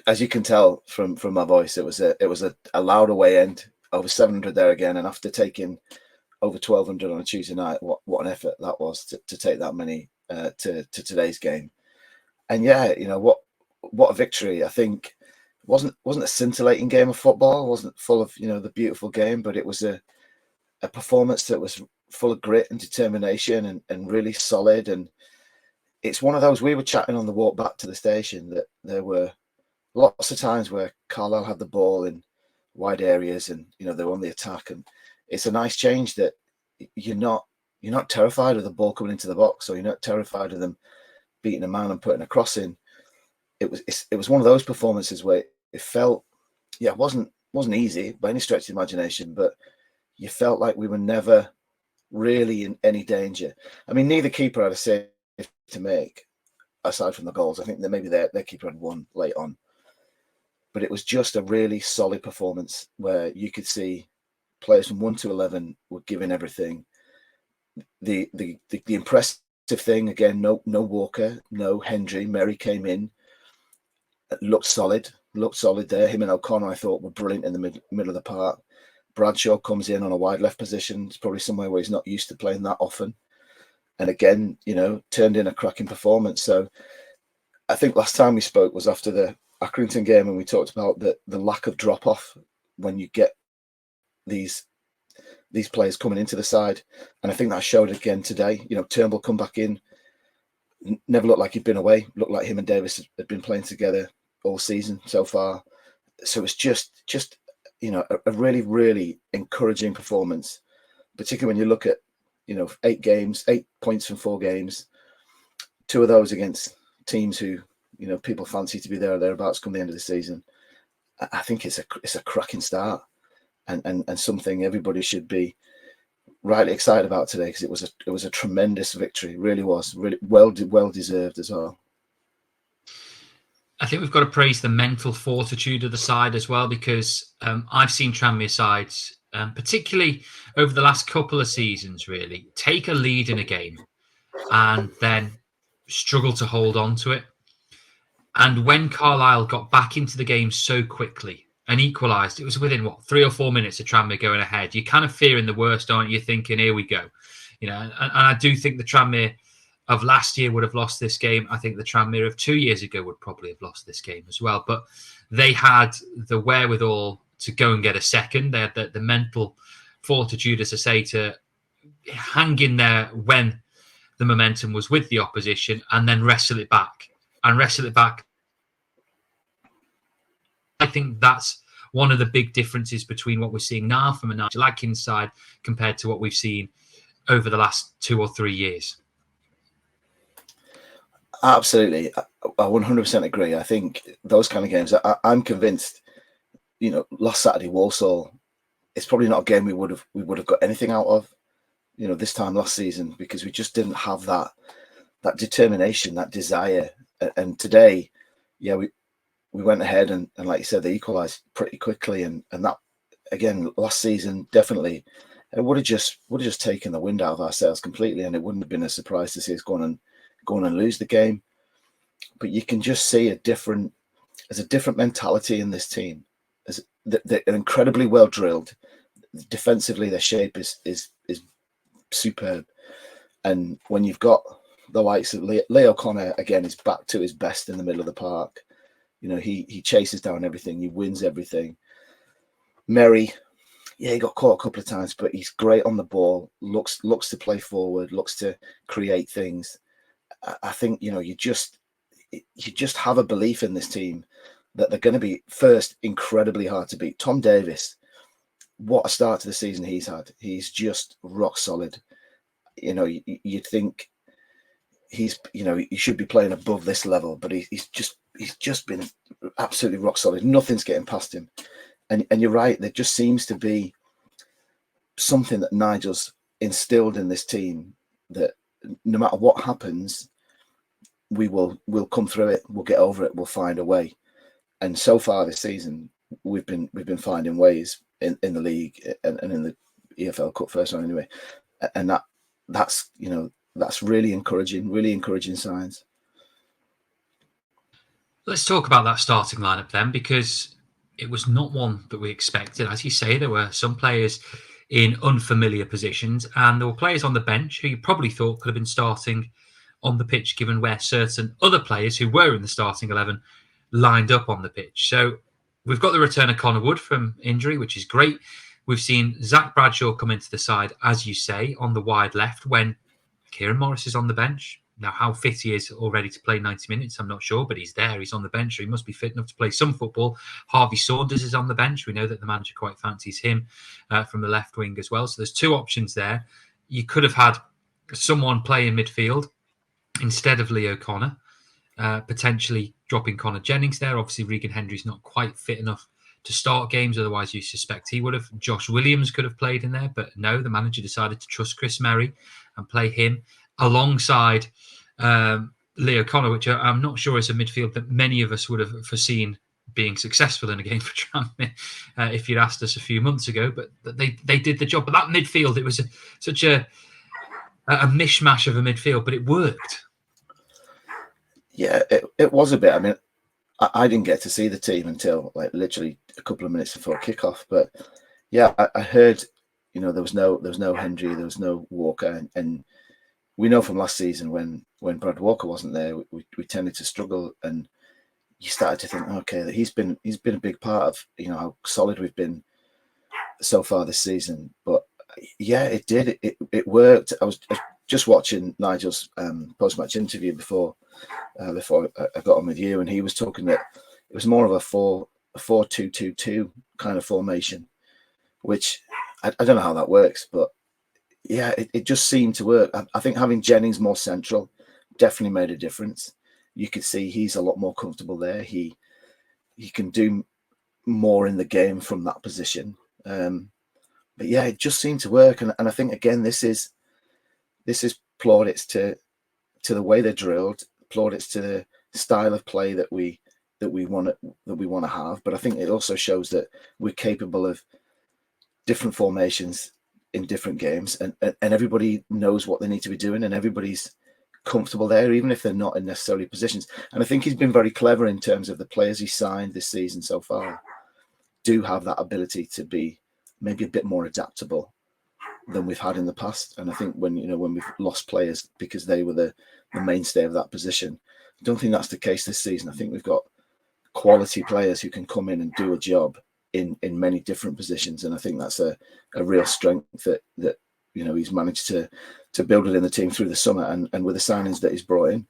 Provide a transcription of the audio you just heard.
as you can tell from my voice, it was a loud away end, over 700 there again, and after taking over 1,200 on a Tuesday night, what an effort that was to take that many to today's game. And yeah, what a victory! I think wasn't a scintillating game of football. It wasn't full of the beautiful game, but it was a performance that was full of grit and determination and really solid. And it's one of those, we were chatting on the walk back to the station, that there were lots of times where Carlisle had the ball in wide areas and they were on the attack, and it's a nice change that you're not terrified of the ball coming into the box, or you're not terrified of them beating a man and putting a cross in. It was one of those performances where it felt, it wasn't easy by any stretch of the imagination, but you felt like we were never really in any danger. I mean, neither keeper had a save to make aside from the goals. I think that maybe their keeper had one late on, but it was just a really solid performance where you could see players from 1 to 11 were giving everything. The impressive thing again, no Walker, no Hendry. Merry came in, looked solid there. Him and O'Connor, I thought, were brilliant in the middle of the park. Bradshaw comes in on a wide left position. It's probably somewhere where he's not used to playing that often, and again, turned in a cracking performance. So I think last time we spoke was after the Accrington game, and we talked about the lack of drop off when you get these players coming into the side, and I think that showed again today. Turnbull come back in, never looked like he'd been away. Looked like him and Davis had been playing together all season so far. So it's just a really, really encouraging performance, particularly when you look at 8 points from 4 games, 2 of those against teams who people fancy to be there or thereabouts come the end of the season. I think it's a cracking start, and something everybody should be rightly excited about today, because it was a tremendous victory. It really was, really well deserved as well. I think we've got to praise the mental fortitude of the side as well, because I've seen Tranmere sides, particularly over the last couple of seasons, really take a lead in a game and then struggle to hold on to it. And when Carlisle got back into the game so quickly and equalised, it was within 3 or 4 minutes of Tranmere going ahead. You're kind of fearing the worst, aren't you? Thinking, here we go. And I do think the Tranmere of last year would have lost this game. I think the Tranmere of 2 years ago would probably have lost this game as well. But they had the wherewithal to go and get a second. They had the mental fortitude, as I say, to hang in there when the momentum was with the opposition and then wrestle it back. I think that's one of the big differences between what we're seeing now from a Nigel Adkins side compared to what we've seen over the last 2 or 3 years. Absolutely. I 100% agree. I think those kind of games, I'm convinced, last Saturday, Walsall, it's probably not a game we would have got anything out of, this time last season, because we just didn't have that determination, that desire. And today, we went ahead and like you said, they equalised pretty quickly. And that, again, last season, definitely, it would have just taken the wind out of our sails completely, and it wouldn't have been a surprise to see us go on and lose the game. But you can just see there's a different mentality in this team. They're incredibly well drilled. Defensively, their shape is superb. And when you've got the likes of Leo O'Connor, again, is back to his best in the middle of the park. He chases down everything. He wins everything. Merry, he got caught a couple of times, but he's great on the ball. Looks to play forward. Looks to create things. I think you just have a belief in this team that they're going to be, first, incredibly hard to beat. Tom Davis, what a start to the season he's had. He's just rock solid. You'd think he should be playing above this level, but he's just been absolutely rock solid. Nothing's getting past him. And you're right, there just seems to be something that Nigel's instilled in this team, that no matter what happens, we'll come through it, we'll get over it, we'll find a way. And so far this season, we've been finding ways in the league and in the EFL Cup first round anyway. And that's really encouraging signs. Let's talk about that starting lineup then, because it was not one that we expected. As you say, there were some players in unfamiliar positions, and there were players on the bench who you probably thought could have been starting on the pitch, given where certain other players who were in the starting 11 lined up on the pitch. So we've got the return of Connor Wood from injury, which is great. We've seen Zach Bradshaw come into the side, as you say, on the wide left when Kieran Morris is on the bench. Now, how fit he is already to play 90 minutes, I'm not sure, but he's there. He's on the bench, so he must be fit enough to play some football. Harvey Saunders is on the bench. We know that the manager quite fancies him from the left wing as well. So there's two options there. You could have had someone play in midfield instead of Leo Connor, potentially dropping Connor Jennings there. Obviously, Regan Hendry's not quite fit enough to start games, otherwise you suspect he would have. Josh Williams could have played in there, but no, the manager decided to trust Chris Merry and play him alongside Leo Connor, which I'm not sure is a midfield that many of us would have foreseen being successful in a game for Tranmere if you'd asked us a few months ago. But they did the job. But that midfield, it was such a mishmash of a midfield, but it worked. Yeah, it was a bit. I mean, I didn't get to see the team until like literally a couple of minutes before kickoff. But yeah, I heard, there was no Hendry, there was no Walker, and we know from last season when Brad Walker wasn't there, we tended to struggle, and you started to think, okay, that he's been a big part of how solid we've been so far this season. But yeah, it did. It worked. I was just watching Nigel's post-match interview before I got on with you, and he was talking that it was more of a 4-2-2-2 kind of formation, which I don't know how that works, but yeah, it just seemed to work. I think having Jennings more central definitely made a difference. You could see he's a lot more comfortable there. He can do more in the game from that position. But yeah, it just seemed to work, and I think again this is plaudits to the way they're drilled, plaudits to the style of play that we want to have. But I think it also shows that we're capable of different formations in different games, and everybody knows what they need to be doing, and everybody's comfortable there, even if they're not in necessarily positions. And I think he's been very clever in terms of the players he signed this season so far do have that ability to be maybe a bit more adaptable than we've had in the past. And I think when we've lost players because they were the mainstay of that position, I don't think that's the case this season. I think we've got quality players who can come in and do a job in many different positions, and I think that's a real strength that he's managed to build it in the team through the summer and with the signings that he's brought in.